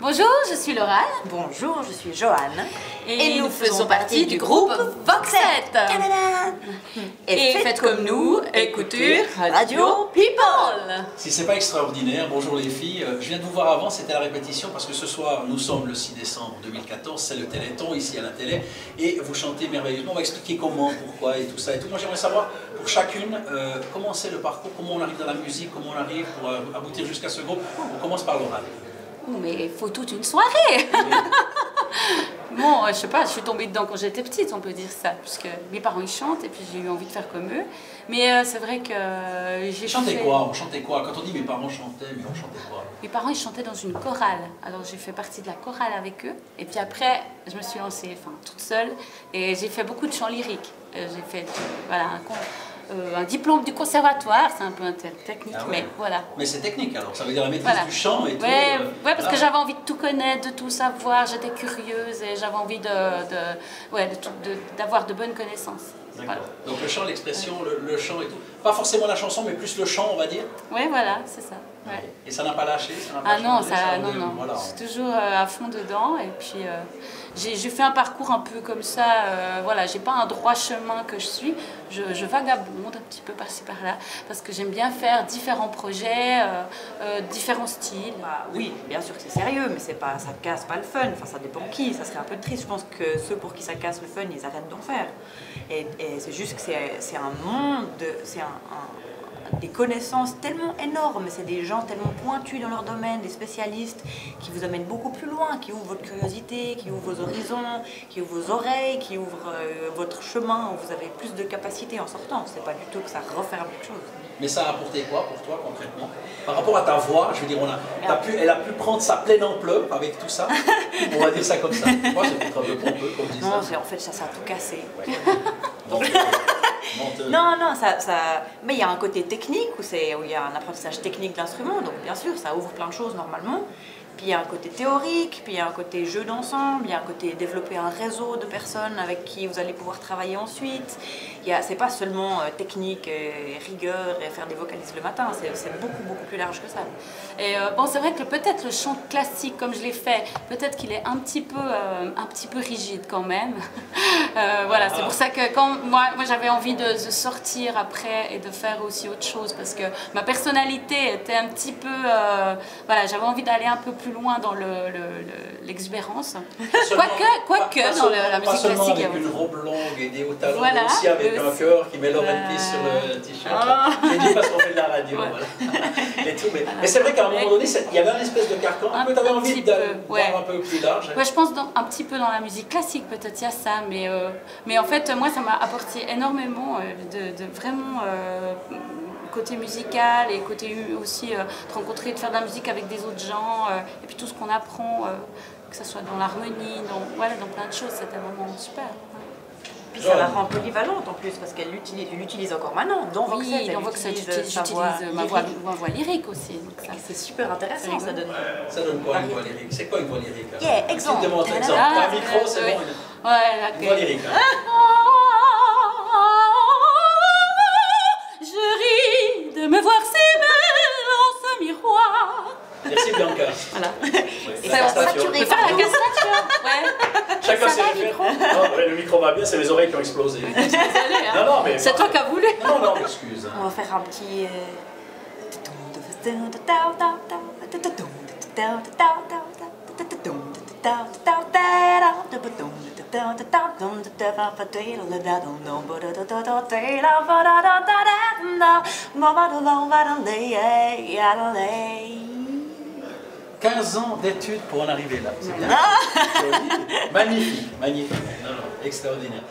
Bonjour, je suis Laurane. Bonjour, je suis Joanne. Et nous faisons partie du groupe Voxette. Et faites comme nous, écoutez Radio People. Si c'est pas extraordinaire, bonjour les filles. Je viens de vous voir avant, c'était la répétition parce que ce soir, nous sommes le 6 décembre 2014, c'est le Téléthon ici à la télé et vous chantez merveilleusement. On va expliquer comment, pourquoi et tout ça et tout. Moi j'aimerais savoir pour chacune comment c'est le parcours, comment on arrive dans la musique, comment on arrive pour aboutir jusqu'à ce groupe. On commence par Laurane. Oh, mais il faut toute une soirée. Bon, je sais pas, je suis tombée dedans quand j'étais petite, on peut dire ça, puisque mes parents ils chantent et puis j'ai eu envie de faire comme eux. Mais c'est vrai que j'ai chanté quoi? On chantait quoi? Quand on dit mes parents chantaient, mais on chantait quoi? Mes parents ils chantaient dans une chorale, alors j'ai fait partie de la chorale avec eux. Et puis après, je me suis lancée, toute seule, et j'ai fait beaucoup de chants lyriques. J'ai fait, voilà, un diplôme du conservatoire, c'est un peu technique, ah ouais. Mais voilà. Mais c'est technique alors, ça veut dire la maîtrise du chant et tout. Ouais, parce que j'avais envie de tout connaître, de tout savoir, j'étais curieuse et j'avais envie d'avoir de bonnes connaissances. Voilà. Donc le chant, l'expression, le chant et tout. Pas forcément la chanson, mais plus le chant, on va dire. Oui, voilà, c'est ça. Ouais. Et ça n'a pas lâché, ça n'a pas changé, non. Voilà. Je suis toujours à fond dedans et puis j'ai fait un parcours un peu comme ça. Voilà, j'ai pas un droit chemin que je suis. Je vagabonde un petit peu par-ci par-là parce que j'aime bien faire différents projets, différents styles. Bah, oui, bien sûr que c'est sérieux, mais c'est pas, ça casse pas le fun. Enfin, ça dépend qui. Ça serait un peu triste. Je pense que ceux pour qui ça casse le fun, ils arrêtent d'en faire. Et c'est juste que c'est un monde, c'est des connaissances tellement énormes, c'est des gens tellement pointus dans leur domaine, des spécialistes qui vous amènent beaucoup plus loin, qui ouvrent votre curiosité, qui ouvrent vos horizons, qui ouvrent vos oreilles, qui ouvrent votre chemin, où vous avez plus de capacité en sortant. C'est pas du tout que ça referme quelque chose. Mais ça a apporté quoi pour toi concrètement? Par rapport à ta voix, je veux dire, elle a pu prendre sa pleine ampleur avec tout ça. On va dire ça comme ça. Moi, c'est peut-être un peu pompeux comme dit ça. Non, en fait, ça a tout cassé. Ouais. Non, mais il y a un côté technique où il y a un apprentissage technique de l'instrument, donc bien sûr, ça ouvre plein de choses normalement. Puis il y a un côté théorique, puis il y a un côté jeu d'ensemble, il y a un côté développer un réseau de personnes avec qui vous allez pouvoir travailler ensuite. C'est pas seulement technique, et rigueur et faire des vocalises le matin, c'est beaucoup plus large que ça. Et bon, c'est vrai que peut-être le chant classique comme je l'ai fait, peut-être qu'il est un petit peu rigide quand même. Voilà, c'est pour ça que quand moi j'avais envie de sortir après et de faire aussi autre chose parce que ma personnalité était un petit peu, voilà, j'avais envie d'aller un peu plus loin dans l'exubérance. Quoique dans la musique classique. Pas seulement avec une robe longue et des hauts talons, voilà, mais aussi avec un cœur qui met Lauren Peace sur le t-shirt. J'ai dit parce qu'on fait de la radio. Ouais. Voilà. Et tout, mais c'est vrai qu'à un moment donné, il y avait un espèce de carcan. Tu avais envie de voir un peu plus large. Ouais, je pense un petit peu dans la musique classique, peut-être il y a ça, mais en fait, moi, ça m'a apporté énormément de vraiment... côté musical et côté aussi de rencontrer, de faire de la musique avec des autres gens et puis tout ce qu'on apprend, que ce soit dans l'harmonie, dans plein de choses, c'était vraiment super. Puis ça la rend polyvalente en plus parce qu'elle l'utilise encore maintenant. Dans Voxette, oui, dans Voxette, j'utilise ma voix lyrique aussi. C'est super intéressant, ça donne. Ça donne quoi une voix lyrique? C'est quoi une voix lyrique? Yeah, exemple. Un micro, c'est bon. Une voix lyrique. De me voir s'aimer dans ce miroir. Merci Bianca. Voilà. Et ça va saturer. Faire la cassation. Ouais. Chacun ses le micro va bien, c'est mes oreilles qui ont explosé. Désolée, hein. Non, mais c'est toi qui as voulu. Non, excuse. On va faire un petit. « 15 ans d'études pour en arriver là, c'est bien. Magnifique, magnifique, non, extraordinaire.